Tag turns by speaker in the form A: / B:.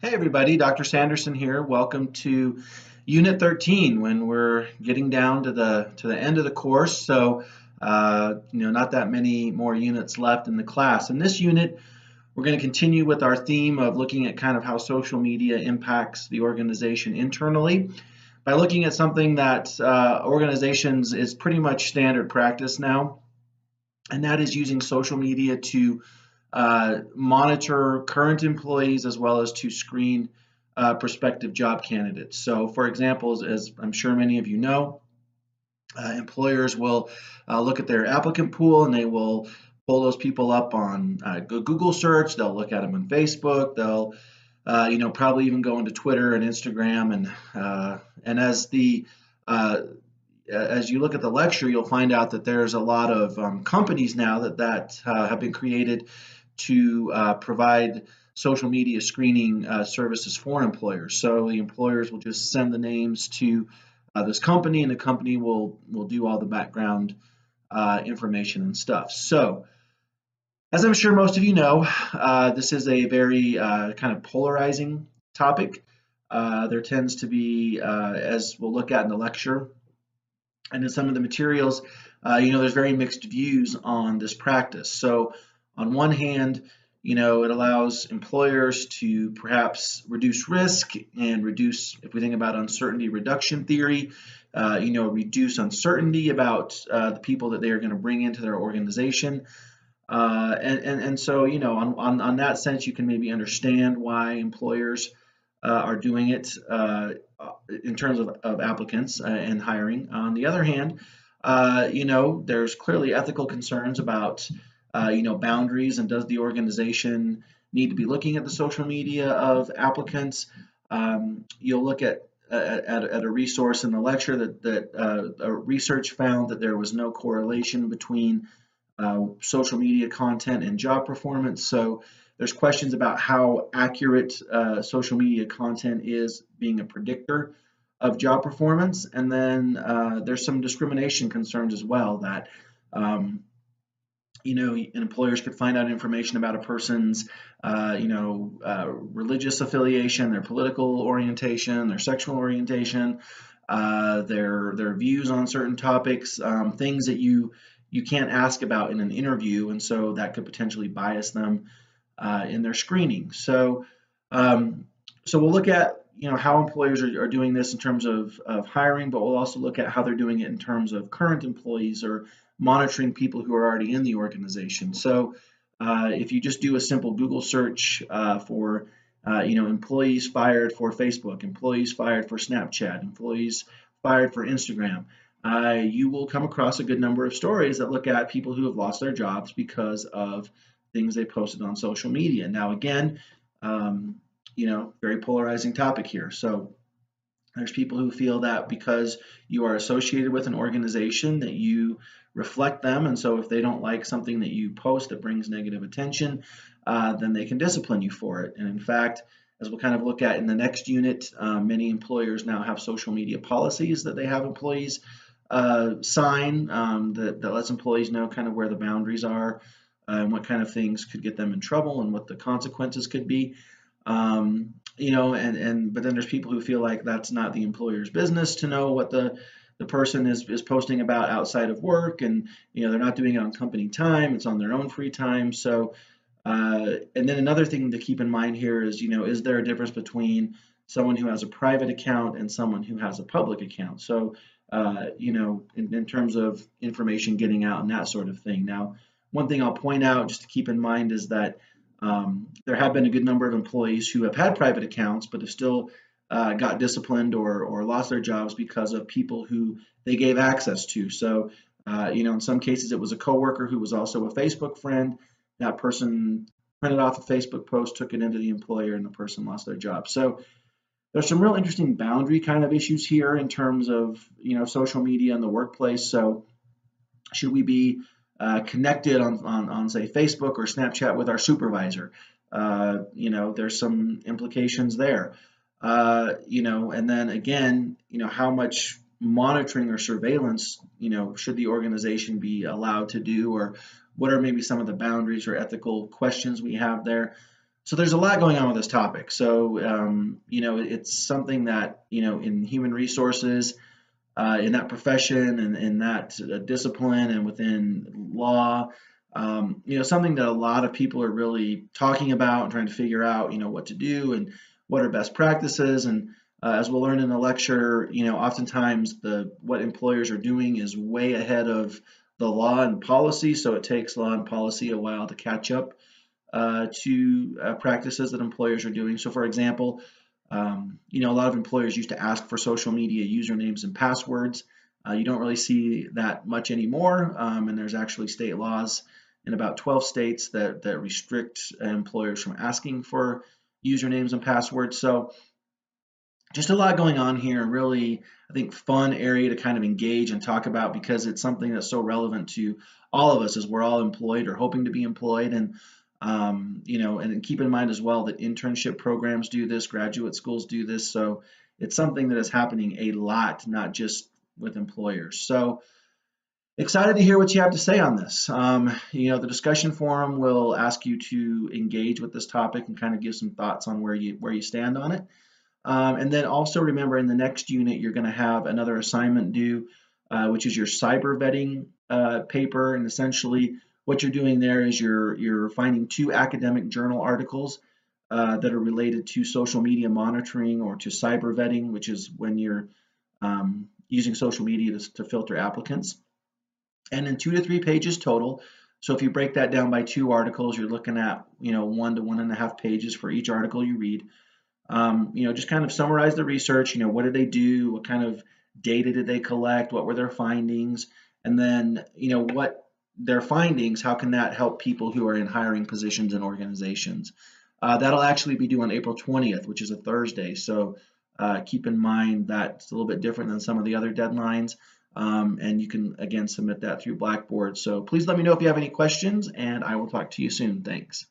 A: Hey everybody, Dr. Sanderson here. Welcome to Unit 13 when we're getting down to the end of the course. So, not that many more units left in the class. In this unit, we're going to continue with our theme of looking at kind of how social media impacts the organization internally by looking at something that organizations is pretty much standard practice now, and that is using social media to monitor current employees as well as to screen prospective job candidates. So, for example, as I'm sure many of you know, employers will look at their applicant pool and they will pull those people up on Google search. They'll look at them on Facebook. They'll probably even go into Twitter and Instagram, and as you look at the lecture, you'll find out that there's a lot of companies now that have been created to provide social media screening services for employers. So the employers will just send the names to this company, and the company will do all the background information and stuff. So, as I'm sure most of you know, this is a very kind of polarizing topic. There tends to be, as we'll look at in the lecture, and in some of the materials, there's very mixed views on this practice. So on one hand, it allows employers to perhaps reduce risk and reduce, if we think about uncertainty reduction theory, reduce uncertainty about the people that they are going to bring into their organization. So, on that sense, you can maybe understand why employers are doing it in terms of applicants and hiring. On the other hand, there's clearly ethical concerns about, boundaries, and does the organization need to be looking at the social media of applicants? You'll look at a resource in the lecture that research found that there was no correlation between social media content and job performance. So there's questions about how accurate social media content is being a predictor of job performance. And then there's some discrimination concerns as well that, employers could find out information about a person's, religious affiliation, their political orientation, their sexual orientation, their views on certain topics, things that you can't ask about in an interview, and so that could potentially bias them in their screening. So we'll look at how employers are doing this in terms of hiring, but we'll also look at how they're doing it in terms of current employees or monitoring people who are already in the organization. So if you just do a simple Google search for employees fired for Facebook, employees fired for Snapchat, employees fired for Instagram, you will come across a good number of stories that look at people who have lost their jobs because of things they posted on social media. Now, again, very polarizing topic here. So there's people who feel that because you are associated with an organization that you reflect them, and so if they don't like something that you post that brings negative attention, then they can discipline you for it. And in fact, as we'll kind of look at in the next unit, many employers now have social media policies that they have employees sign that lets employees know kind of where the boundaries are and what kind of things could get them in trouble and what the consequences could be. But then there's people who feel like that's not the employer's business to know what the person is posting about outside of work, and they're not doing it on company time, it's on their own free time. So and then another thing to keep in mind here is there a difference between someone who has a private account and someone who has a public account? So in terms of information getting out and that sort of thing. Now, one thing I'll point out just to keep in mind is that there have been a good number of employees who have had private accounts but have still got disciplined or lost their jobs because of people who they gave access to. So, in some cases it was a coworker who was also a Facebook friend. That person printed off a Facebook post, took it into the employer, and the person lost their job. So there's some real interesting boundary kind of issues here in terms of social media in the workplace. So should we be connected on say Facebook or Snapchat with our supervisor? There's some implications there. And then again, how much monitoring or surveillance, should the organization be allowed to do, or what are maybe some of the boundaries or ethical questions we have there? So there's a lot going on with this topic. So, it's something that, in human resources, in that profession and in that discipline and within law, something that a lot of people are really talking about and trying to figure out, what to do and what are best practices. And as we'll learn in the lecture, oftentimes what employers are doing is way ahead of the law and policy. So it takes law and policy a while to catch up to practices that employers are doing. So, for example, a lot of employers used to ask for social media usernames and passwords. You don't really see that much anymore, and there's actually state laws in about 12 states that restrict employers from asking for usernames and passwords. So just a lot going on here, and really, I think, fun area to kind of engage and talk about because it's something that's so relevant to all of us as we're all employed or hoping to be employed. And and keep in mind as well that internship programs do this, graduate schools do this. So it's something that is happening a lot, not just with employers. So excited to hear what you have to say on this. The discussion forum will ask you to engage with this topic and kind of give some thoughts on where you stand on it. And then also remember in the next unit, you're going to have another assignment due, which is your cyber vetting paper. And essentially what you're doing there is you're finding 2 academic journal articles that are related to social media monitoring or to cyber vetting, which is when you're using social media to filter applicants. And in 2 to 3 pages total. So if you break that down by 2 articles, you're looking at 1 to 1.5 pages for each article you read. Just kind of summarize the research. What did they do? What kind of data did they collect? What were their findings? And then, what their findings, how can that help people who are in hiring positions in organizations? That'll actually be due on April 20th, which is a Thursday. So keep in mind that it's a little bit different than some of the other deadlines. And you can, again, submit that through Blackboard. So please let me know if you have any questions, and I will talk to you soon. Thanks.